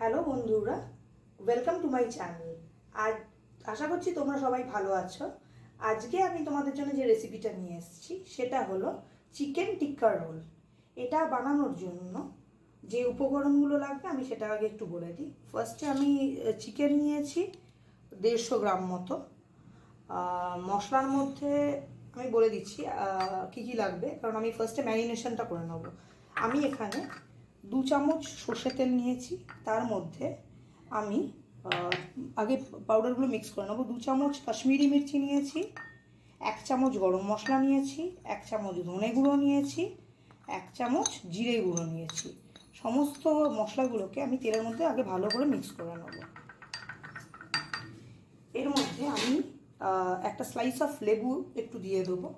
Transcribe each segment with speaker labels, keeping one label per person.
Speaker 1: Hello বন্ধুরা, welcome to my channel. আর আশা করছি তোমরা সবাই ভালো আছো। আজকে আমি তোমাদের জন্য যে রেসিপিটা নিয়ে এসেছি সেটা হলো চিকেন টিক্কা রোল। এটা বানানোর জন্য যে উপকরণগুলো লাগবে আমি সেটা আগে একটু বলে দিই। ফার্স্টে আমি চিকেন নিয়েছি 150 গ্রাম মতো। মশলার মধ্যে আমি বলে দিচ্ছি কী কী লাগবে, কারণ আমি ফার্স্টে ম্যারিনেশনটা করে নেব। আমি এখানে 2 চামচ সর্ষের তেল নিয়েছি, তার মধ্যে আমি আগে পাউডারগুলো মিক্স করে নেবো। 2 চামচ কাশ্মীরি মির্চি নিয়েছি, 1 চামচ গরম মশলা নিয়েছি, 1 চামচ ধনে গুঁড়ো নিয়েছি, 1 চামচ জিরে গুঁড়ো নিয়েছি। সমস্ত মশলাগুলোকে আমি তেলের মধ্যে আগে ভালো করে মিক্স করে নেব। এর মধ্যে আমি একটা স্লাইস অফ লেবু একটু দিয়ে দেবো,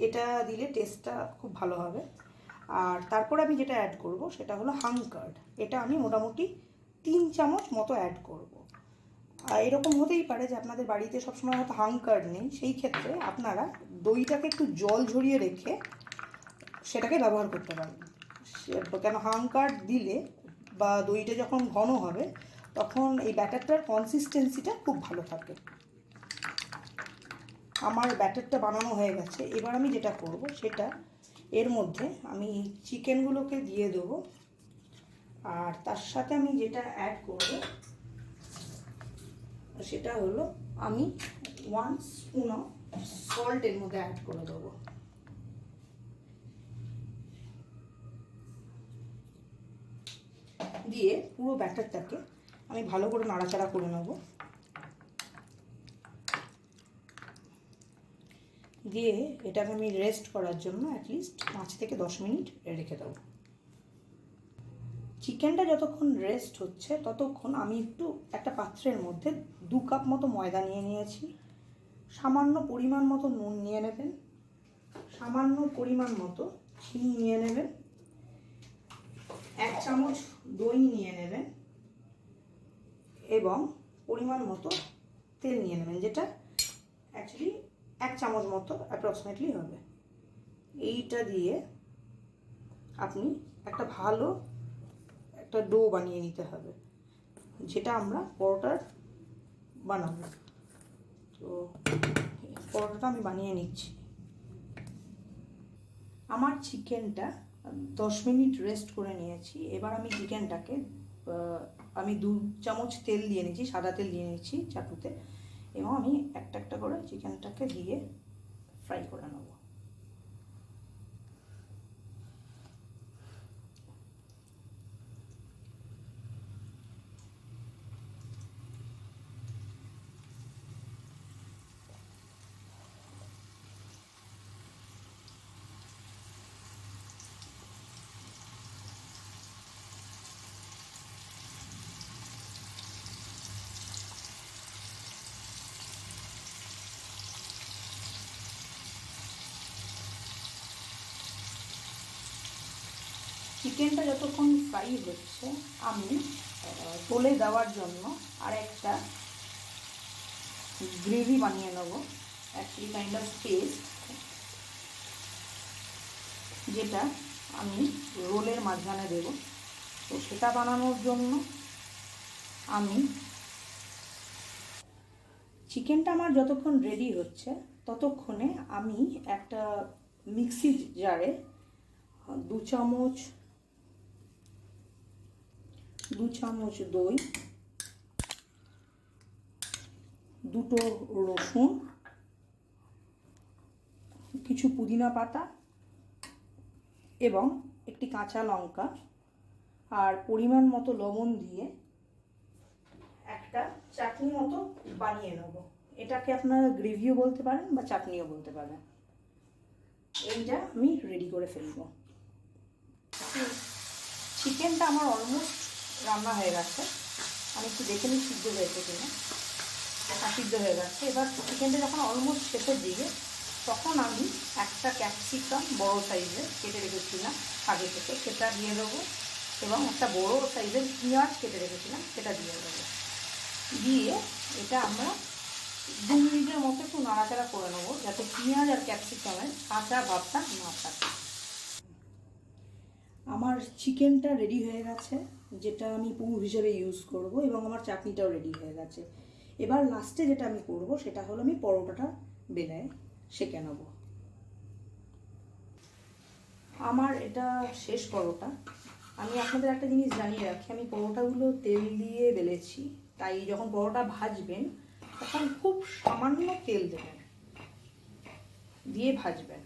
Speaker 1: এটা দিলে টেস্টটা খুব ভালো হবে। আর তারপর আমি যেটা অ্যাড করব সেটা হলো হাং কার্ড। এটা আমি মোটামুটি 3 চামচ মতো অ্যাড করব। এরকম হতেই পারে যে আপনাদের বাড়িতে সবসময় হয়তো হাং কার্ড নেই, সেই ক্ষেত্রে আপনারা দইটাকে একটু জল ঝরিয়ে রেখে সেটাকে ব্যবহার করতে পারেন। কেন হাং কার্ড দিলে বা দইটা যখন ঘন হবে তখন এই ব্যাটারটার কনসিস্টেন্সিটা খুব ভালো থাকে। আমার ব্যাটারটা বানানো হয়ে গেছে। এবার আমি যেটা করব সেটা এর মধ্যে আমি চিকেনগুলোকে দিয়ে দেবো, আর তার সাথে আমি যেটা অ্যাড করব সেটা হলো আমি 1 স্পুন অফ সল্ট এর মধ্যে অ্যাড করে দেবো। দিয়ে পুরো ব্যাটারটাকে আমি ভালো করে নাড়াচাড়া করে নেব। দিয়ে এটাকে আমি রেস্ট করার জন্য অ্যাটলিস্ট 5 থেকে 10 মিনিট রেখে দেবো। চিকেনটা যতক্ষণ রেস্ট হচ্ছে ততক্ষণ আমি একটু একটা পাত্রের মধ্যে 2 কাপ মতো ময়দা নিয়ে নিয়েছি। সামান্য পরিমাণ মতো নুন নিয়ে নেবেন, সামান্য পরিমাণ মতো চিনি নিয়ে নেবেন, 1 চামচ দই নিয়ে নেবেন এবং পরিমাণ মতো তেল নিয়ে নেবেন, যেটা অ্যাকচুয়ালি 1 চামচ মতো অ্যাপ্রক্সিমেটলি হবে। এইটা দিয়ে আপনি একটা ভালো একটা ডো বানিয়ে নিতে হবে, যেটা আমরা পরোটার বানাবো। তো পরোটাটা আমি বানিয়ে নিচ্ছি। আমার চিকেনটা 10 মিনিট রেস্ট করে নিয়েছি। এবার আমি চিকেনটাকে আমি 2 চামচ তেল দিয়ে নিয়েছি, সাদা তেল দিয়ে নিয়েছি চাটুতে, এবং আমি একটা একটা করে চিকেনটাকে দিয়ে ফ্রাই করে নেব। চিকেনটা যতক্ষণ ফ্রাই হচ্ছে আমি তোলে দেওয়ার জন্য আর একটা গ্রেভি বানিয়ে নেব, অ্যাকচুয়ালি কাইন্ড অফ পেস্ট, যেটা আমি রোলের মাঝখানে দেব। তো সেটা বানানোর জন্য আমি চিকেনটা আমার যতক্ষণ রেডি হচ্ছে ততক্ষণে আমি একটা মিক্সি জারে 2 চামচ দই, 2টো রসুন, কিছু পুদিনা পাতা এবং একটি কাঁচা লঙ্কা আর পরিমাণ মতো লবণ দিয়ে একটা চাটনি মতো বানিয়ে নেব। এটাকে আপনারা গ্রেভিও বলতে পারেন বা চাটনিও বলতে পারেন। এইটা আমি রেডি করে ফেলবো। চিকেনটা আমার অলমোস্ট রান্না হয়ে গেছে, আমি একটু দেখে নিই সিদ্ধ হয়েছে কিনা। সিদ্ধ হয়ে গেছে। এবার চিকেনটা যখন অলমোস্ট শেষের দিকে, তখন আমি একটা ক্যাপসিকাম বড়ো সাইজের কেটে রেখেছিলাম আগে থেকে, সেটা দিয়ে দেবো, এবং একটা বড়ো সাইজের পেঁয়াজ কেটে রেখেছিলাম সেটা দিয়ে দেবো। দিয়ে এটা আমরা 2 মিনিটের মতো একটু নাড়াচাড়া করে নেবো, যাতে পেঁয়াজ আর ক্যাপসিকামের কাঁচা ভাবটা না থাকে। আমার চিকেনটা রেডি হয়ে গেছে, যেটা আমি পুর হিসেবে ইউজ করব, এবং আমার চাটনিটাও রেডি হয়ে গেছে। এবার লাস্টে যেটা আমি করব সেটা হলো আমি পরোটাটা বেলায় সেঁকে নেব। আমার এটা শেষ পরোটা। আমি আপনাদের একটা জিনিস জানিয়ে রাখি, আমি পরোটাগুলো তেল দিয়ে বেলেছি, তাই যখন পরোটা ভাজবেন তখন খুব সামান্য তেল দেবেন, দিয়ে ভাজবেন।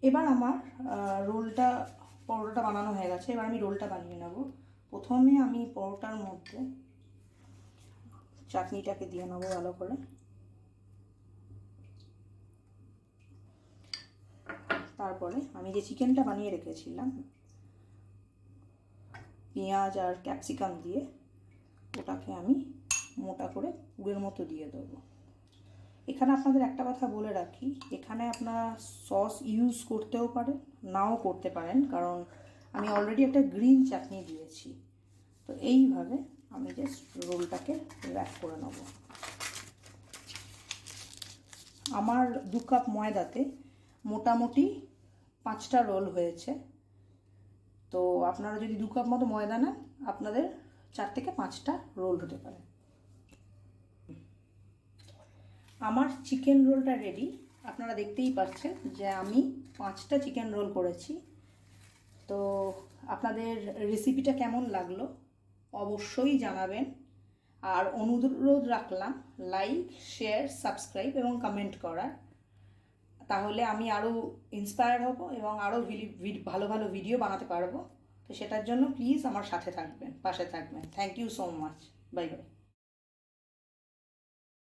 Speaker 1: এবার আমার পরোটাটা বানানো হয়ে গেছে। এবার আমি রোলটা বানিয়ে নেব। প্রথমে আমি পরোটার মধ্যে চাটনিটাকে দিয়ে নেবো ভালো করে। তারপরে আমি যে চিকেনটা বানিয়ে রেখেছিলাম পেঁয়াজ আর ক্যাপসিকাম দিয়ে, ওটাকে আমি মোটা করে পুরের মতো দিয়ে দেবো। এখানে আপনাদের একটা কথা বলে রাখি, এখানে আপনারা সস ইউজ করতেও পারেন, নাও করতে পারেন, কারণ আমি অলরেডি একটা গ্রিন চাটনি দিয়েছি। তো এইভাবে আমি জাস্ট রোলটাকে র্যাপ করে নেব। আমার 2 কাপ ময়দাতে মোটামুটি 5টা রোল হয়েছে। তো আপনারা যদি 2 কাপ মতো ময়দা নেন, আপনাদের 4 থেকে 5টা রোল হতে পারে। আমার চিকেন রোলটা রেডি। আপনারা দেখতেই পাচ্ছেন যে আমি 5টা চিকেন রোল করেছি। তো আপনাদের রেসিপিটা কেমন লাগলো অবশ্যই জানাবেন, আর অনুরোধ রাখলাম লাইক, শেয়ার, সাবস্ক্রাইব এবং কমেন্ট করার। তাহলে আমি আরও ইন্সপায়ার হব এবং আরও ভালো ভালো ভিডিও বানাতে পারবো। তো সেটার জন্য প্লিজ আমার সাথে থাকবেন, পাশে থাকবেন। Thank you so much. Bye by.